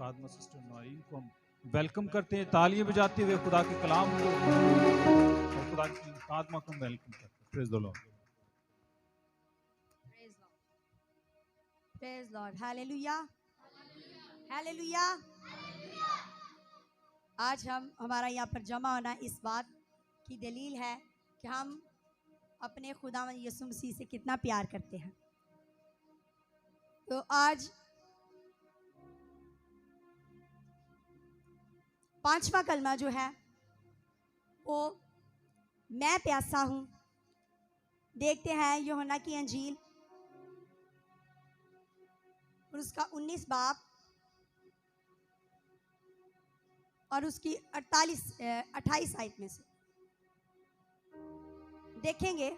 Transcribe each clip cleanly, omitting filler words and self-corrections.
खादमा sister Naureen को हम welcome करते हैं तालियां बजाते हुए खुदा के कलाम को और खुदा की खादमा को वेलकम करते हैं। Praise the Lord. Praise Lord. Hallelujah hallelujah. आज हमारा यहाँ पर जमा होना इस बात की दलील है कि हम अपने खुदावंद यीशु मसीह से कितना प्यार करते हैं। तो आज पांचवा कलमा जो है वो मैं प्यासा हूँ। देखते हैं यूहन्ना की अंजील और उसका 19 बाब और उसकी 28 आयत में से देखेंगे।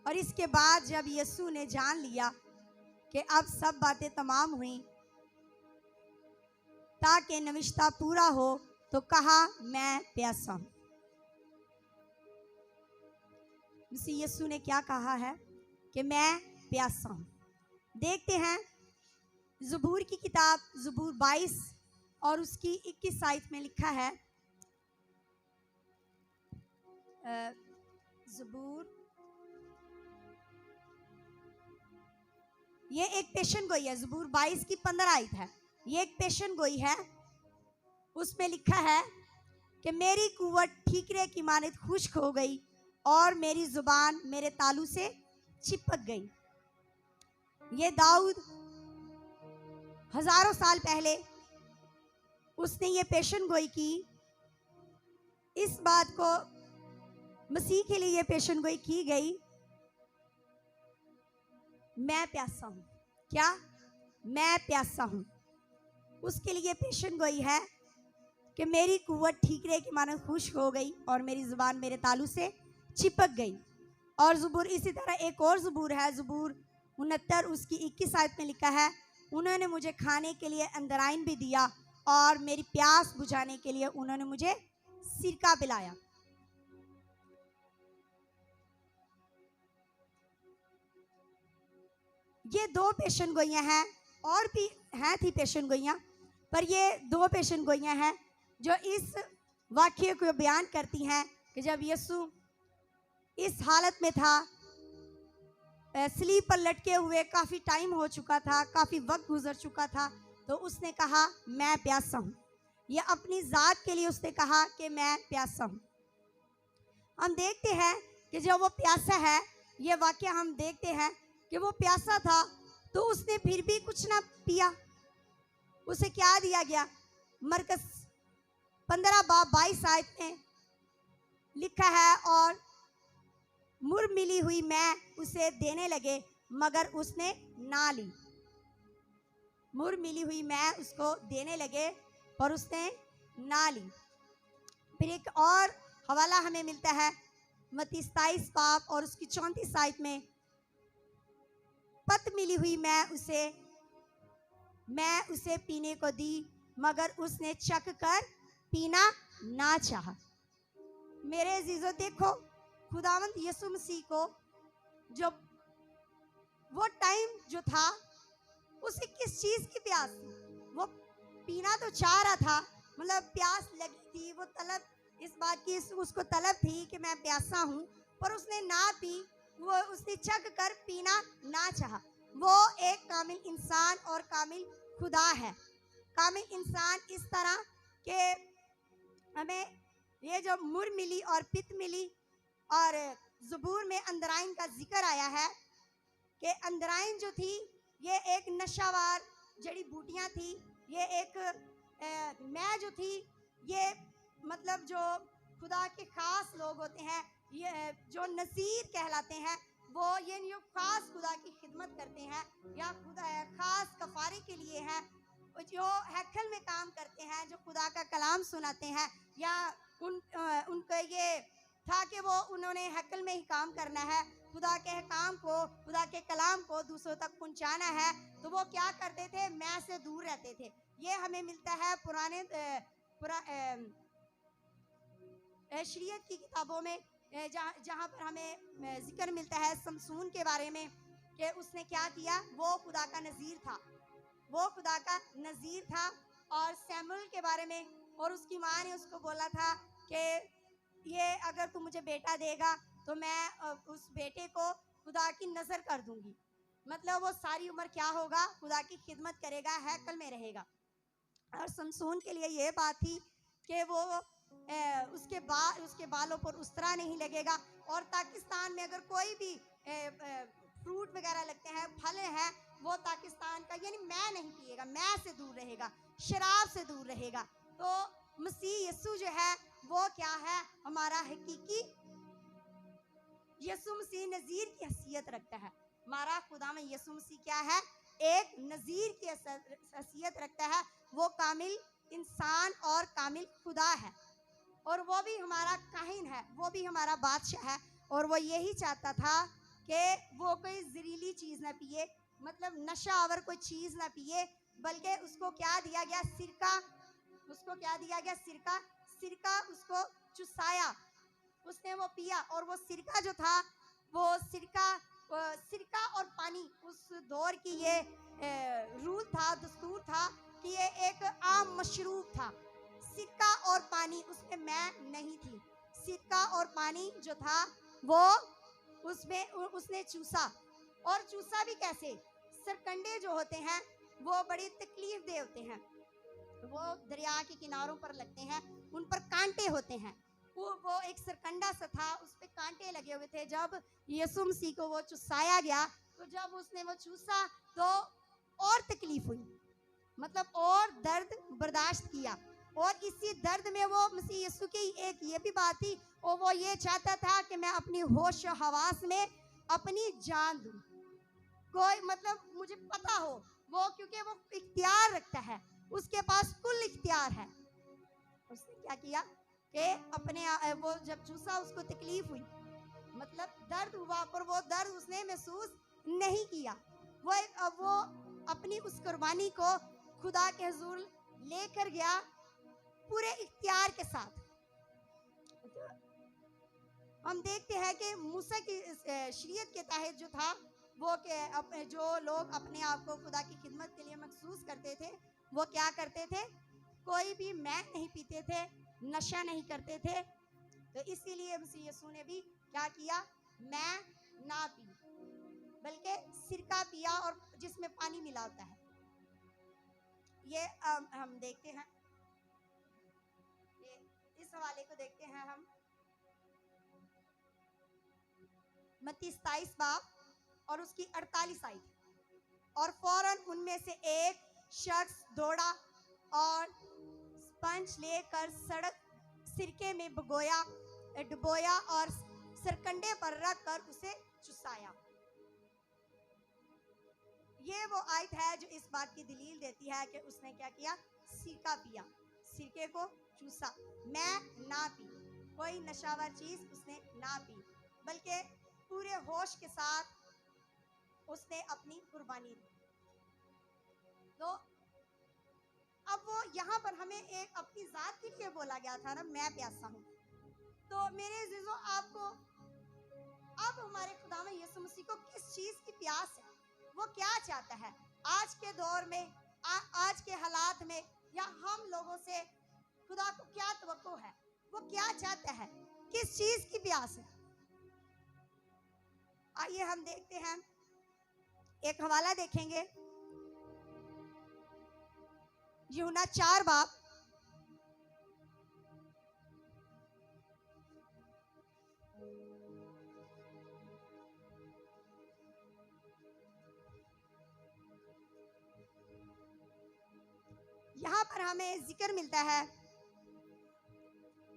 और इसके बाद जब यीशु ने जान लिया कि अब सब बातें तमाम हुई ताकि नविश्ता पूरा हो तो कहा मैं प्यासा हूं। यीशु ने क्या कहा है कि मैं प्यासा हूं। देखते हैं ज़बूर की किताब ज़बूर 22 और उसकी 21 आयत में लिखा है। ज़बूर ये एक पेशन गोई है। ज़बूर 22 की 15 आयत है। ये एक पेशन गोई है। उसमें लिखा है कि मेरी कुव्वत ठीकरे की मानद खुश्क हो गई और मेरी जुबान मेरे तालू से चिपक गई। ये दाऊद हजारों साल पहले उसने ये पेशन गोई की। इस बात को मसीह के लिए ये पेशन गोई की गई। मैं प्यासा हूं। क्या? मैं प्यासा हूं। उसके लिए पेशन गोई है कि मेरी कुव्वत ठीकरे की मानद खुश्क हो गई और मेरी जुबान मेरे तालू से चिपक गई। और ज़बूर इसी तरह एक और ज़बूर है ज़बूर 69 उसकी 21 आयत में लिखा है उन्होंने मुझे खाने के लिए अंदराइन भी दिया और मेरी प्यास बुझाने के लिए उन्होंने मुझे सिरका पिलाया। ये दो पेशन गोइयां हैं और भी हैं थी पेशन गोइयां, पर ये दो पेशन गोइयां हैं जो इस वाक्य को बयान करती हैं कि जब यीशु इस हालत में था, स्लीप पर लटके हुए काफ़ी टाइम हो चुका था, काफ़ी वक्त गुजर चुका था, तो उसने कहा मैं प्यासा हूँ। ये अपनी ज़ात के लिए उसने कहा कि मैं प्यासा हूँ। हम देखते हैं कि जब वो प्यासा है, ये वाक्य हम देखते हैं कि वो प्यासा था तो उसने फिर भी कुछ ना पिया। उसे क्या दिया गया? मरकस 15 बाब 22 आयत में लिखा है और मुर मिली हुई मैं उसे देने लगे मगर उसने ना ली। मुर मिली हुई मैं उसको देने लगे पर उसने ना ली। फिर एक और हवाला हमें मिलता है मत्ती 27 बाब और उसकी 34 आयत में पत मिली हुई मैं उसे पीने को दी मगर उसने चख कर पीना ना चाहा। मेरे अजीजों देखो खुदावंद यीशु मसीह को जब वो टाइम जो था उसे किस चीज की प्यास थी? वो पीना तो चाह रहा था, मतलब प्यास लगी थी, वो तलब इस बात की उसको तलब थी कि मैं प्यासा हूँ, पर उसने ना पी। वो उसने चख कर पीना ना चाहा। वो एक कामिल इंसान और कामिल खुदा है। कामिल इंसान इस तरह के हमें ये जो मुर मिली और पित मिली और ज़बूर में अंदराइन का जिक्र आया है कि अंदराइन जो थी ये एक नशावार जड़ी बूटियां थी। ये एक मैं जो थी ये मतलब जो खुदा के खास लोग होते हैं, ये जो नसीर कहलाते हैं, वो ये खास खुदा की खिदमत करते हैं या खुदा खास कफारे के लिए हैं, जो हैकल में काम करते हैं, जो खुदा का कलाम सुनाते हैं, या उनका ये था कि वो उन्होंने हैकल में ही काम करना है, खुदा के काम को, खुदा के कलाम को दूसरों तक पहुंचाना है। तो वो क्या करते थे? मैं से दूर रहते थे। ये हमें मिलता है पुराने शरीयत की किताबों में, जहाँ पर हमें जिक्र मिलता है समसून के बारे में कि उसने क्या किया। वो खुदा का नज़ीर था, वो खुदा का नजीर था। और सैमुअल के बारे में, और उसकी माँ ने उसको बोला था कि ये अगर तू मुझे बेटा देगा तो मैं उस बेटे को खुदा की नजर कर दूंगी। मतलब वो सारी उम्र क्या होगा, खुदा की खिदमत करेगा, हैकल में रहेगा। और समसून के लिए ये बात थी कि वो उसके बालों पर उस्तरा नहीं लगेगा। और पाकिस्तान में अगर कोई भी फ्रूट वगैरह लगते हैं, फल हैं, वो पाकिस्तान का यानी मैं नहीं पिएगा, मैं से दूर रहेगा, शराब से दूर रहेगा। तो मसीह यीशु जो है वो क्या है, हमारा हकीकी यीशु मसीह नजीर की हैसियत रखता है। हमारा खुदा में यीशु मसीह क्या है, एक नजीर की हैसियत रखता है। वो कामिल इंसान और कामिल खुदा है, और वो भी हमारा काहिन है, वो भी हमारा बादशाह है। और वो यही चाहता था कि वो कोई जहरीली चीज ना पिए, मतलब नशा आवर कोई चीज ना पिए, बल्कि उसको क्या दिया गया, सिरका। उसको क्या दिया गया, सिरका। सिरका उसको चुसाया, उसने वो पिया। और वो सिरका जो था, वो सिरका और पानी उस दौर की ये रूल था, दस्तूर था कि ये एक आम मशरूब था। सिरका और पानी, उसमें मैं नहीं थी। सिरका और पानी जो था वो उसमें उसने चूसा। और चूसा भी कैसे, सरकंडे जो होते हैं वो बड़ी तकलीफ दे होते हैं, वो दरिया के किनारों पर लगते हैं, उन पर कांटे होते हैं। वो एक सरकंडा सा था, उस पे कांटे लगे हुए थे। जब यीशु मसीह को वो चुसाया गया, तो जब उसने वो चूसा तो और तकलीफ हुई, मतलब और दर्द बर्दाश्त किया। और इसी दर्द में वो मसीह यीशु की एक ये भी बात थी, और वो ये चाहता था कि मैं अपनी होश हवास में अपनी जान दूं। कोई मतलब मुझे पता हो वो, क्योंकि वो इख्तियार रखता है, उसके पास कुल इख्तियार है। उसने क्या किया कि अपने वो जब चूसा, उसको तकलीफ हुई, मतलब दर्द हुआ, पर वो दर्द उसने महसूस नहीं किया। वो अपनी उस कुर्बानी को खुदा के हुजूर लेकर गया पूरे इख्तियार के साथ। हम देखते हैं कि मूसा की शरीयत के तहत जो था वो के जो लोग अपने आप को खुदा की खिदमत के लिए महसूस करते थे, वो क्या करते थे, कोई भी मैद नहीं पीते थे, नशा नहीं करते थे। तो इसीलिए मसीह यीशु ने भी क्या किया, मैं ना पी, बल्कि सिरका पिया, और जिसमें पानी मिला होता है। ये हम देखते हैं, ये इस हवाले को देखते हैं हम, मत्ती 27 बाब और उसकी 48 आयत। और फौरन उनमें से एक शख्स दौड़ा और स्पंज लेकर सड़क सिरके में डुबोया और सरकंडे पर रख कर उसे चुसाया। ये वो आयत है जो इस बात की दलील देती है कि उसने क्या किया, सिरका पिया, सिरके को चूसा। मैं ना पी, कोई नशावर चीज उसने ना पी, बल्कि पूरे होश के साथ उसने अपनी कुर्बानी दी। तो अब वो यहाँ पर हमें एक अपनी जात के लिए बोला गया था ना, मैं प्यासा हूँ। तो मेरे अजीजों, आपको अब हमारे खुदा में यीशु मसीह को किस चीज की प्यास है, वो क्या चाहता है आज के दौर में, आज के हालात में, या हम लोगों से खुदा को क्या तवक्को है, वो क्या चाहता है, किस चीज की प्यास है। आइए हम देखते हैं, एक हवाला देखेंगे, यूहन्ना 4 बाब यहाँ पर हमें जिक्र मिलता है,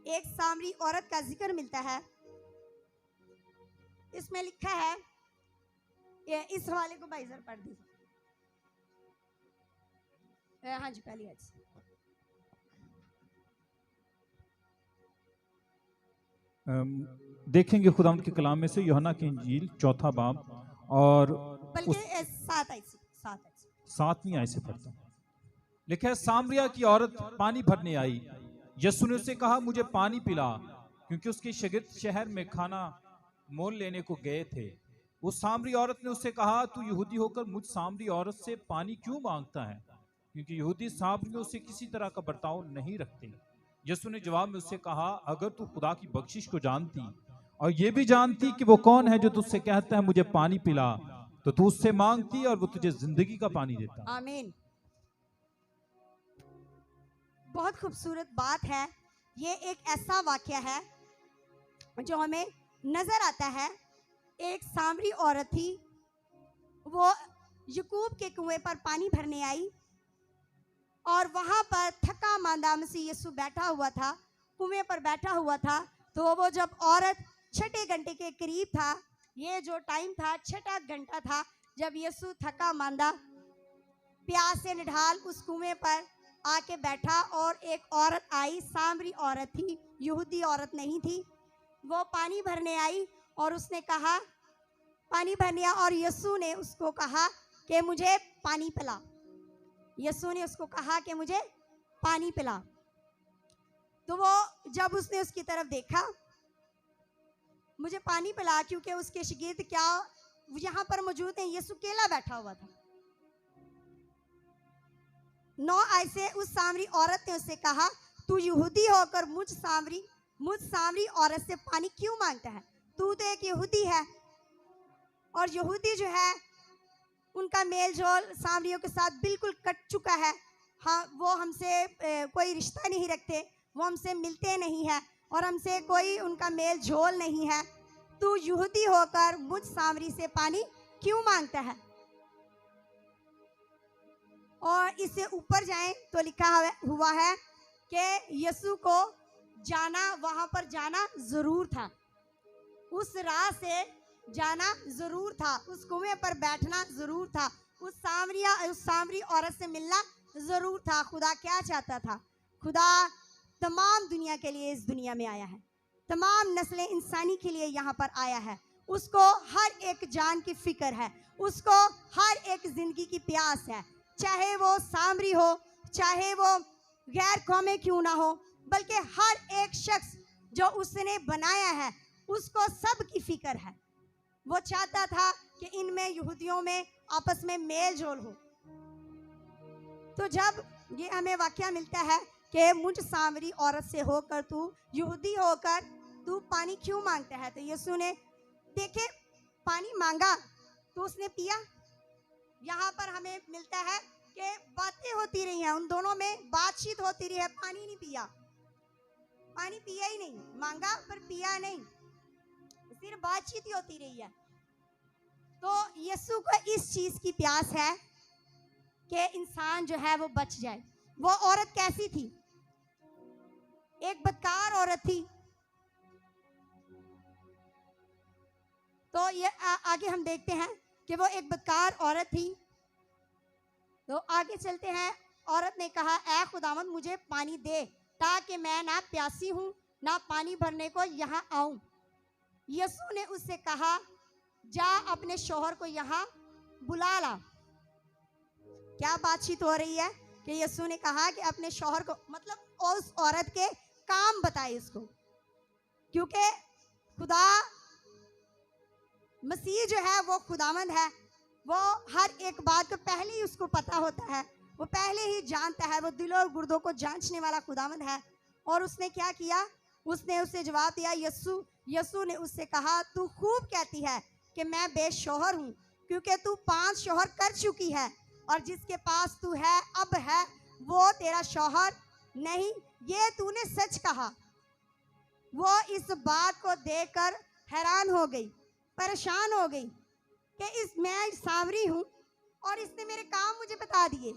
एक सामरी औरत का जिक्र मिलता है। इसमें लिखा है, ये इस हवाले को भाई जरा पढ़ दीजिए। हाँ जी, पहली आज देखेंगे खुदावंद के कलाम में से यूहन्ना की इंजील 4 बाब और बल्कि 7वीं आयत से पढ़ता हूं। लिखा है, सामरिया की औरत पानी भरने आई। यीशु ने उसे कहा, मुझे पानी पिला, क्योंकि उसके शागिर्द शहर में खाना मोल लेने को गए थे। उस सामरी औरत ने उससे कहा, तू यहूदी होकर मुझ सामरी औरत से पानी क्यों मांगता है, क्योंकि यहूदी सामरियों से किसी तरह का बर्ताव नहीं रखते। यीशु ने जवाब में उससे कहा, अगर तू खुदा की बख्शिश को जानती और ये भी जानती कि वो कौन है जो तुझसे कहता है मुझे पानी पिला, तो तू उससे मांगती और वो तुझे जिंदगी का पानी देता। आमीन। बहुत खूबसूरत बात है। ये एक ऐसा वाक्य है जो हमें नजर आता है। एक सामरी औरत थी, वो यकूब के कुएं पर पानी भरने आई और वहां पर थका मांदा मसीह यीशु बैठा हुआ था, कुएं पर बैठा हुआ था। तो वो जब औरत छठे घंटे के करीब था, ये जो टाइम था छठा घंटा था, जब यीशु थका मांदा प्यास से निढाल उस कुएं पर आके बैठा और एक औरत आई, सामरी औरत थी, यहूदी औरत नहीं थी। वो पानी भरने आई और उसने कहा, पानी भरने आया और यीशु ने उसको कहा कि मुझे पानी पिला। यीशु ने उसको कहा कि मुझे पानी पिला। तो वो जब उसने उसकी तरफ देखा, मुझे पानी पिला, क्योंकि उसके शागिर्द क्या यहाँ पर मौजूद है, यीशु अकेला बैठा हुआ था। 9 आयत से उस सामरी औरत ने उससे कहा, तू यहूदी होकर मुझ सामरी औरत से पानी क्यों मांगता है? तू तो एक यहूदी है और यहूदी जो है उनका मेल जोल सामरियों के साथ बिल्कुल कट चुका है। हाँ, वो हमसे कोई रिश्ता नहीं रखते, वो हमसे मिलते नहीं है और हमसे कोई उनका मेल जोल नहीं है। तू यहूदी होकर मुझ सामरी से पानी क्यों मांगता है? और इससे ऊपर जाएं तो लिखा हुआ है कि यीशु को वहां पर जाना जरूर था, उस राह से जाना जरूर था, उस कुएं पर बैठना जरूर था, उस सामरी औरत से मिलना जरूर था। खुदा क्या चाहता था? खुदा तमाम दुनिया के लिए इस दुनिया में आया है, तमाम नस्लें इंसानी के लिए यहाँ पर आया है। उसको हर एक जान की फिक्र है, उसको हर एक जिंदगी की प्यास है, चाहे वो सामरी हो, चाहे वो गैर कौमे क्यों ना हो, बल्कि हर एक शख्स जो उसने बनाया है उसको सब की फिक्र है। वो चाहता था कि इनमें यहूदियों में आपस में मेल जोल हो। तो जब ये हमें वाक्य मिलता है कि मुझ सामरी औरत से होकर तू यहूदी होकर तू पानी क्यों मांगता है, तो यीशु ने देखे पानी मांगा तो उसने पिया। यहाँ पर हमें मिलता है कि बातें होती रही हैं, उन दोनों में बातचीत होती रही है, पानी नहीं पिया, पानी पिया ही नहीं, मांगा पर पिया नहीं, सिर्फ बातचीत ही होती रही है। तो यीशु को इस चीज की प्यास है कि इंसान जो है वो बच जाए। वो औरत कैसी थी? एक बदकार औरत थी। तो ये आगे हम देखते हैं कि वो एक बदकार औरत थी। तो आगे चलते हैं। औरत ने कहा, ऐ खुदावंद मुझे पानी दे, ताकि मैं ना प्यासी हूं ना पानी भरने को यहाँ आऊं। यीशु ने उससे कहा, जा अपने शौहर को यहाँ बुला ला। क्या बातचीत हो रही है कि यीशु ने कहा कि अपने शौहर को, मतलब उस औरत के काम बताए उसको, क्योंकि खुदा मसीह जो है वो खुदावंद है, वो हर एक बात को पहले ही उसको पता होता है, वो पहले ही जानता है, वो दिलों और गुर्दों को जांचने वाला खुदावंद है। और उसने क्या किया? उसने उसे जवाब दिया। यीशु ने उससे कहा, तू खूब कहती है कि मैं बेशौहर हूँ, क्योंकि तू 5 शौहर कर चुकी है और जिसके पास तू है अब है वो तेरा शौहर नहीं, ये तूने सच कहा। वो इस बात को देखकर हैरान हो गई, परेशान हो गई कि मैं सावरी हूँ और इसने मेरे काम मुझे बता दिए।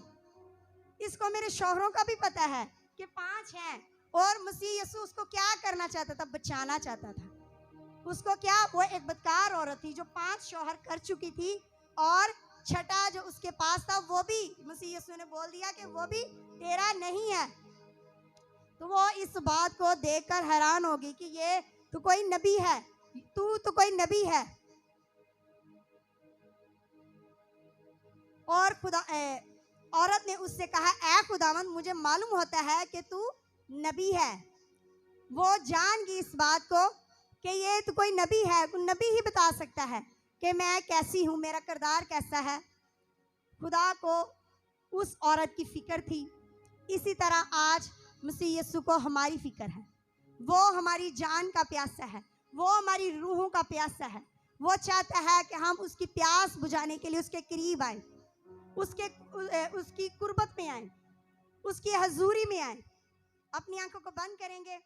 इसको मेरे शौहरों का भी पता है कि 5 हैं। और मसीह यीशु उसको क्या करना चाहता था? बचाना चाहता था उसको। क्या? वो एक बदकार औरत थी जो 5 शौहर कर चुकी थी और छठा जो उसके पास था वो भी मसीह यीशु ने बोल दिया कि वो भी तेरा नहीं है। तो वो इस बात को देखकर हैरान हो गई कि ये तो कोई नबी है, तू तो कोई नबी है। और औरत ने उससे कहा, ऐ खुदावंद मुझे मालूम होता है कि तू नबी है। वो जान गई इस बात को कि ये तो कोई नबी है, कोई नबी ही बता सकता है कि मैं कैसी हूँ, मेरा किरदार कैसा है। खुदा को उस औरत की फिक्र थी। इसी तरह आज मसीह यीशु को हमारी फिक्र है। वो हमारी जान का प्यासा है, वो हमारी रूहों का प्यासा है। वो चाहता है कि हम उसकी प्यास बुझाने के लिए उसके करीब आए, उसकी कुर्बत में आए, उसकी हजूरी में आए। अपनी आंखों को बंद करेंगे।